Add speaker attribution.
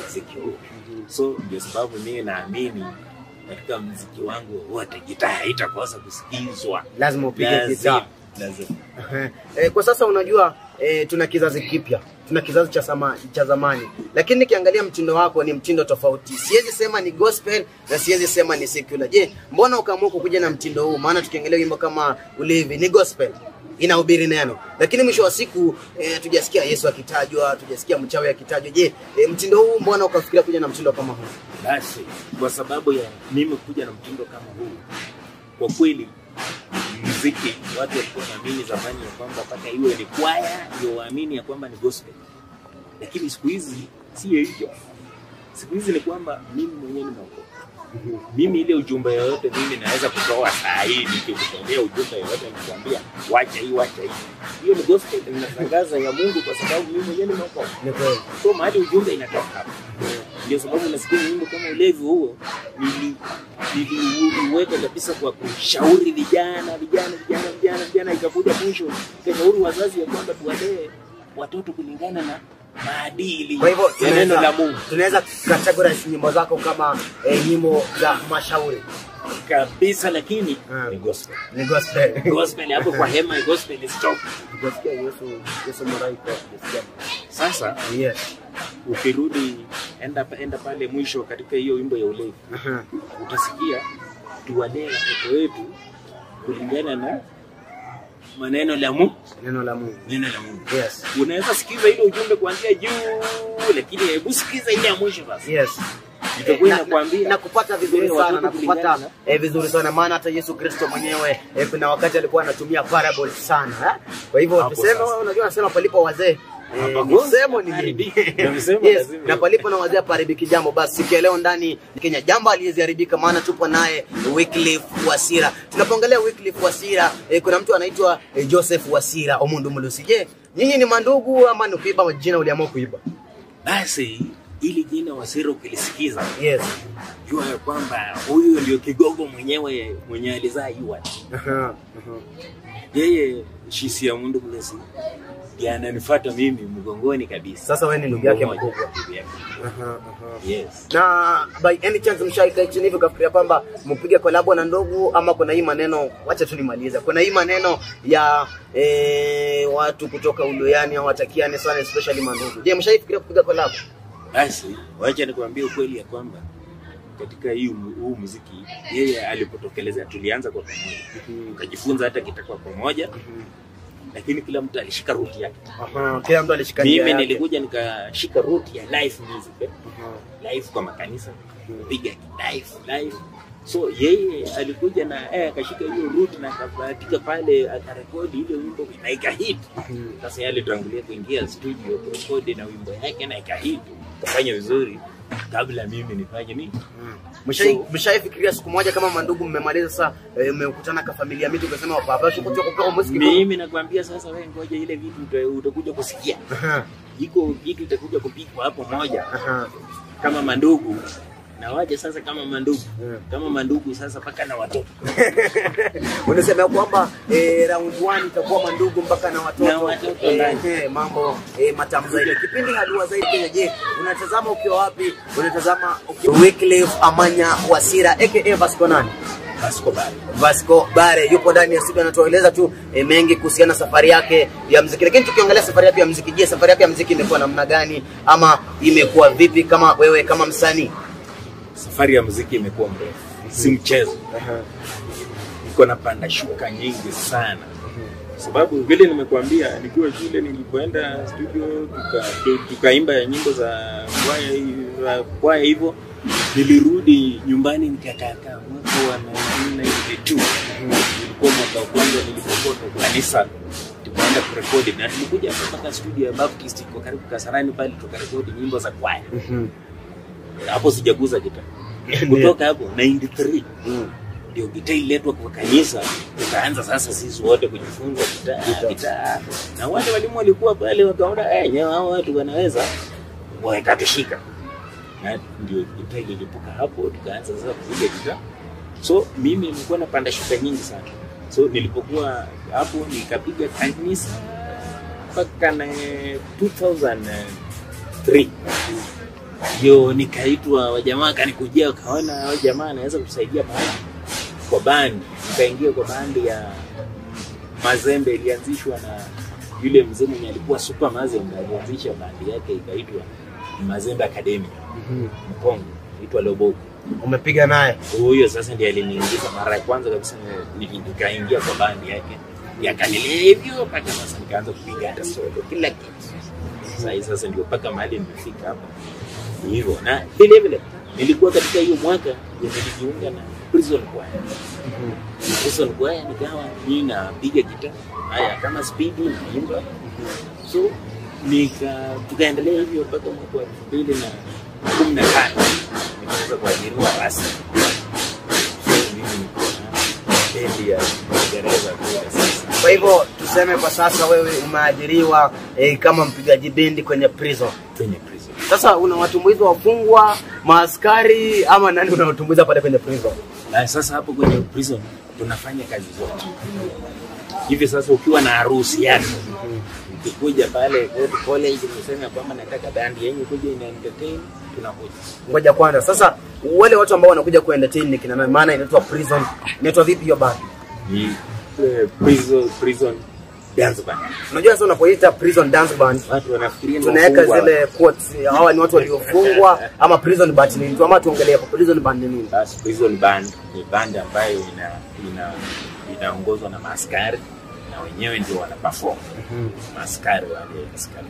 Speaker 1: muziki huu. So ndio sababu mimi naamini katika muziki wangu wote gitaa haitakosa kusikizwa.
Speaker 2: Lazima upige gitaa.
Speaker 1: Lazima.
Speaker 2: Kwa sasa unajua tuna kizazi kipya, tuna kizazi cha zamani, lakini nikiangalia mtindo wako ni mtindo tofauti. Siwezi sema ni gospel na siwezi sema ni secular. Je, mbona ukaamua kuja na mtindo huu? Maana tukiangalia wimbo kama Ulevi ni gospel, inahubiri neno, lakini mwisho wa siku tujasikia Yesu akitajwa, tujasikia mchawi akitajwa. Je, mtindo huu mbona ukafikiria kuja na mtindo kama huu?
Speaker 1: Basi kwa sababu ya mimi kuja na mtindo kama huu, kwa kweli muziki watu walikuwa wanaamini zamani ya kwamba paka iwe ni kwaya ndio waamini ya kwamba ni gospel, lakini siku hizi sio hivyo. Siku hizi ni kwamba mimi mwenyewe nimeokoka. Mimi ile ujumbe yoyote mimi naweza kutoa saa hii, nikikutolea ujumbe yoyote nikwambia wacha hii wacha hii, hiyo ni gospel, ninatangaza ya Mungu kwa sababu mimi mwenyewe nimeokoka.
Speaker 2: Ni kweli.
Speaker 1: So mahali ujumbe inatoka hapo. Ndio sababu nasikia nyimbo kama Ulevi huo niliweka kabisa kwa kushauri vijana ikakuja mwisho ikashauri wazazi ya kwamba tuwalee watoto kulingana na maadili.
Speaker 2: Kwa hivyo
Speaker 1: neno la Mungu.
Speaker 2: Tunaweza categorize nyimbo zako kama nyimbo za mashauri
Speaker 1: kabisa, lakini ni gospel.
Speaker 2: Ni gospel.
Speaker 1: Gospel hapo kwa hema, gospel is top.
Speaker 2: Gospel Yesu Maraika.
Speaker 1: Sasa
Speaker 2: yes,
Speaker 1: ukirudi enda pale mwisho katika hiyo wimbo ya Ulevi. Utasikia tuwalee watoto wetu kulingana na maneno la Mungu.
Speaker 2: Neno la Mungu. Yes.
Speaker 1: Unaweza sikiza ile ujumbe kuanzia juu, lakini hebu sikiza ile ya mwisho basi.
Speaker 2: Yes.
Speaker 1: Itakuwa inakuambia
Speaker 2: na kupata vizuri sana, na kupata vizuri sana, maana hata Yesu Kristo mwenyewe kuna wakati alikuwa anatumia parable sana. Kwa hivyo tuseme, unajua nasema palipo wazee msemo ni nini? Yes, na palipo na wazee paribiki jambo. Basi siku ya leo ndani Kenya jambo aliyeziharibika, maana tupo naye Wycliffe Wasira. Tunapoangalia Wycliffe Wasira, kuna mtu anaitwa Joseph Wasira Omundu Mulusi. Je, nyinyi ni mandugu ama ni kuiba jina uliamua kuiba?
Speaker 1: Basi ili jina Wasira ukilisikiza,
Speaker 2: yes,
Speaker 1: jua ya kwamba huyu ndio kigogo mwenyewe mwenye alizaa Yuan. Yeye shisi ya Mundu Mulusi ananifuata mimi mgongoni kabisa.
Speaker 2: Sasa wewe ni ndugu yake mkubwa.
Speaker 1: Yes.
Speaker 2: Na by any chance mshaika chini hivi kafikiria kwamba mpige collab na ndugu, ama kuna hii maneno, wacha tu nimalize, kuna hii maneno ya watu kutoka Uluyani hawatakiane sana, especially mandugu. Je, mshaifikiria kupiga collab?
Speaker 1: Basi wacha nikwambie ukweli ya kwamba katika huu muziki yeye alipotokeleza tulianza kwa pamoja. Tukajifunza hata kitakuwa pamoja. Lakini kila mtu alishika route yake.
Speaker 2: Kila mtu alishika njia yake.
Speaker 1: Mimi nilikuja nikashika route ya live music. Live kwa makanisa, piga live. So yeye alikuja na akashika hiyo route na akapatika pale, akarekodi ile wimbo na ikahit. Sasa yeye alitangulia kuingia studio kurekodi na wimbo yake na ikahit. Kafanya vizuri kabla mimi nifanye nini.
Speaker 2: Mshaifikiria siku moja kama mandugu mmemaliza sasa mmekutana kwa familia mtu ukasema baba shuko kwa muziki?
Speaker 1: Mimi nakwambia sasa wewe ngoja ile vitu utakuja kusikia. Iko vitu itakuja kupikwa hapo moja. Kama mandugu. Na waje sasa kama mandugu. Kama mandugu sasa paka na watoto.
Speaker 2: Unasema kwamba round 1 itakuwa mandugu mpaka na watoto.
Speaker 1: Na watoto
Speaker 2: mambo matamu zaidi. Kipindi Hadua Zaidi Kenya. Je, unatazama ukiwa wapi? Unatazama ukiwa Wycliffe Amanya Wasira aka Vasco nani? Vasco Bare yupo ndani ya studio, anatueleza tu mengi kuhusiana na safari yake ya muziki. Lakini tukiangalia safari yake ya muziki, je, safari yake ya muziki imekuwa namna gani ama imekuwa vipi kama wewe kama msanii?
Speaker 1: Safari ya muziki imekuwa mrefu, si mchezo. Niko na panda shuka nyingi sana. Sababu vile nimekuambia, nikiwa shule nilipoenda studio tukaimba nyimbo za kwaya hivyo, nilirudi nyumbani nikakaa mwaka wa 1992. Nilikuwa mwaka wa kwanza nilipokuwa kwa kanisa tukaenda kurekodi, na tulikuja mpaka studio ya Baptist kwa karibu Kasarani pale tukarekodi nyimbo za kwaya. Hapo sijaguza gitaa. Kutoka hapo 93 ndio gitaa iletwa kwa kanisa, tukaanza sasa sisi wote kujifunza gitaa. Na wale walimu walikuwa pale wakaona hao watu wanaweza wakatushika. Na ndio gitaa ilipoka hapo tukaanza sasa kupiga gitaa. So mimi nilikuwa napanda shuka nyingi sana. So nilipokuwa hapo nikapiga kanisa mpaka 2003. Ndio nikaitwa, wajamaa kanikujia wakaona wao jamaa anaweza kusaidia mahali kwa band. Nikaingia kwa band ya Mazembe, ilianzishwa na yule mzee mwenye alikuwa Super Mazembe, alianzisha band yake ikaitwa Mazembe Academy. Mkongo inaitwa Loboko.
Speaker 2: Umepiga naye?
Speaker 1: Huyo sasa ndiye aliniingiza mara ya kwanza kabisa, nikaingia kwa band yake. Yakanilea hivyo mpaka sasa nikaanza kupiga hata solo kila kitu. Sasa ndio mpaka mahali nimefika hapa. Hivyo na vile vile nilikuwa katika hiyo mwaka nilijiunga na Prison Choir. Prison Choir nikawa mimi napiga gitaa. Haya kama speedy naimba. So tukaendelea hivyo mpaka mwaka wa 2015. Nikaanza kuajiriwa rasmi.
Speaker 2: Kwa hivyo tuseme kwa sasa wewe umeajiriwa kama mpigaji bendi kwenye Prison. Sasa unawatumbuiza wafungwa, maaskari ama nani unawatumbuiza pale kwenye Prison?
Speaker 1: Na sasa hapo kwenye Prison tunafanya kazi zote. Hivi sasa ukiwa na harusi yako, ukikuja pale college unasema kwamba nataka band yenyu kuja ina entertain, tunakuja.
Speaker 2: Ngoja kwanza. Sasa wale watu ambao wanakuja ku entertain ni kina maana inaitwa Prison. Inaitwa vipi hiyo band?
Speaker 1: Ni Prison Dance Band.
Speaker 2: Unajua sasa unapoita Prison Dance Band,
Speaker 1: watu wanafikiria
Speaker 2: tunaweka zile quotes, hawa ni watu waliofungwa ama Prison Band ni mtu, ama tuongelee hapo Prison Band ni nini?
Speaker 1: Basi Prison Band ni band ambayo inaongozwa na maaskari na wenyewe ndio wana perform. Maaskari wale askari.